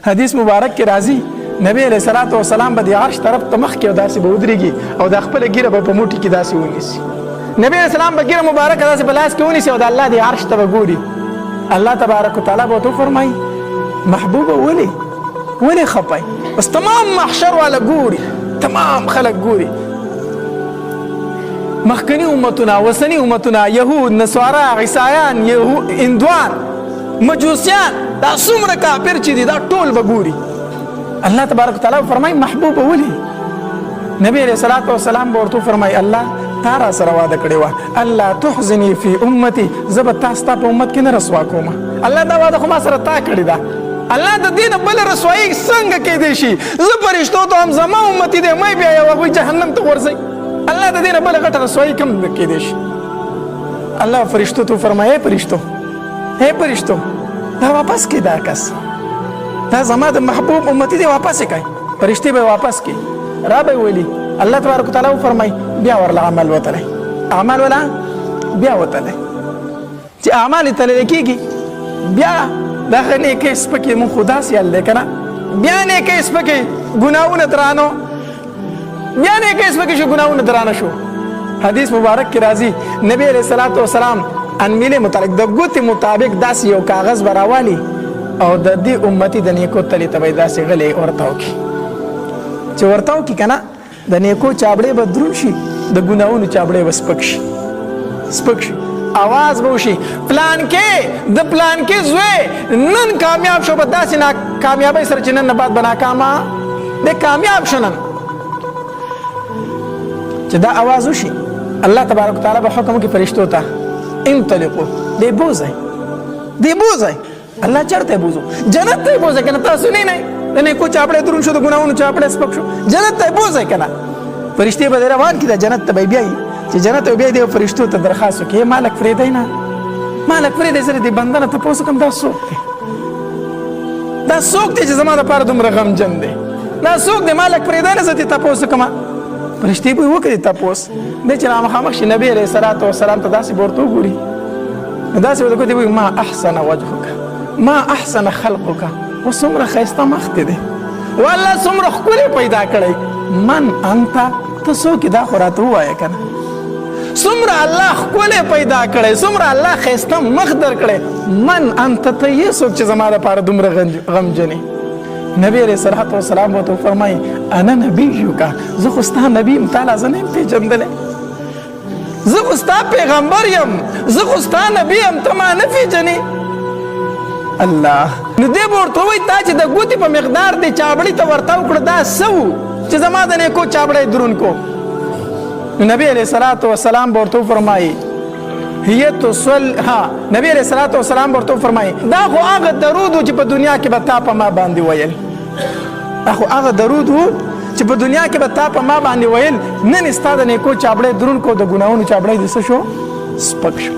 حدیث مبارک کې راځي نبی علیہ الصلوۃ والسلام به د عرش طرف ته مخ کې او داسې به ودرېږي او د خپل ګیره به په موټي کې داسې ونیسي. نبی علیہ السلام به ګیره مبارکه داسې په لاس کې ونیسي او د الله د عرش ته به ګوري. الله تبارک وتعالی به ورته وفرمایي محبوبه ولې خپای؟ بس تمام محشر والا ګوري، تمام خلک ګوري، مخکنی امتونه، وسنی امتونه، یهود، نصارا، عیسایان، هندوان، مجوسیان، دا څومره کافر چې دي دا ټول به ګوري. الله تبارک وتعالی فرمایي محبوبه ولې؟ نبی علیہ الصلوۃ والسلام به ورته فرمایي الله تا را سره وعده کړې وه الله تحزني فی امتي، زه به تا ستا په امت کې نه رسوا کوم. الله دا وعده خو ما سره تا کړې ده. الله د دې نه بله رسوایي څنګه کیدی شي؟ زه فرشتو ته هم زما امتي دی مې بیایه هغوی جهنم ته غورځئ. الله د دې نه بله غټه رسوایي کم کیدی شي؟ الله فرشتو ته فرمایي فرشتو دا واپس کی دا کس دا زما د محبوب امتی دی واپس کړئ. فرشتي به واپس کی را به ویلي الله تبارک وتعالی فرمای بیا ورله عمل وتلی بیا وتلی چې اعمال تللی کېږي بیا دغه نیکۍ سپکې مونږ خو داسې حل دی که نه بیا نیکۍ سپکې ګناهونه درانه بیا نیکۍ سپکې شو ګناهونه درانه شو. حدیث مبارک کې راځي نبی علیہ الصلوۃ والسلام انمیله متعلق د ګوتې مطابق داسې یو کاغذ به راوالي او د دې امتي د نیکو تلې ته به یې داسې غلی ورته وکړي چې ورته وکړي که نه د نیکو چابړې به دروند شي د ګناهونو چابړې به سپک شي आवाज به وشي پلانکې د پلانکې زوی نن کامیاب شو په داسې ناکامیابۍ سره چې نن نه بعد به ناکامه دی کامیاب شو نن چې دا आवाज وشي الله تبارک وتعالی به حکم وکړي فرشتو ته انطلقوا دی بوځئ الله چرته بوزو جنت ته بوزه کنه تاسو نه د نیکو چاپړې درون شو د ګناهونو چاپړې سپک شو جنت ته بوزه کنه فرشتي به روان کړي جنت ته بیایي چې جنت ته بیا دی فرشتو ته درخواست وکړي مالک فریدای نه مالک فریدای سره دی بندنه ته پوسو کوم دا څوک دی چې زما د پاره دومره غمجن دی دا څوک دی مالک فریدای نه زه ته پوسو کوم فرشتي به وکړي تاسو د چې مخامخ شي نبی علیہ الصلوۃ والسلام ته داسې ورته وګوري داسې ورته کوي ما احسن وجهک ما احسن خلقک و څومره ښایسته مخ دې دی والله څومره ښکلی پیدا کړی من انت ته څوک دا خو راته ووایه که نه څومره الله ښکلی پیدا کړی څومره الله ښایسته مخ در کړی من انت ته یې څوک چې زما دپاره دومره غمجن یې نبی علیہ الصلوۃ والسلام ورته فرمایي انا نبیک زه خو ستا نبي یم تا لا زه نه یم پېژندلی زه خو ستا پیغمبر یم زه خو ستا نبي یم ته ما نه پېژنې الله نو دې به ورته ووایي تا چې د ګوتې په مقدار دې چابړي ته ورته وکړه دا څه و چې زما د نیکو چابړی دروند کو نو نبی علیہ الصلوۃ والسلام به ورته وفرمایي نبی علیہ الصلوۃ والسلام به ورته وفرمایي دا خو هغه درود و چې په دنیا کې به تا په ما باندې ویل دا خو هغه درود و چې په دنیا کې به تا په ما باندې ویل نن ستا د نیکو چابړی دروند کو د ګناهونو چابړی دې څه شو سپک شو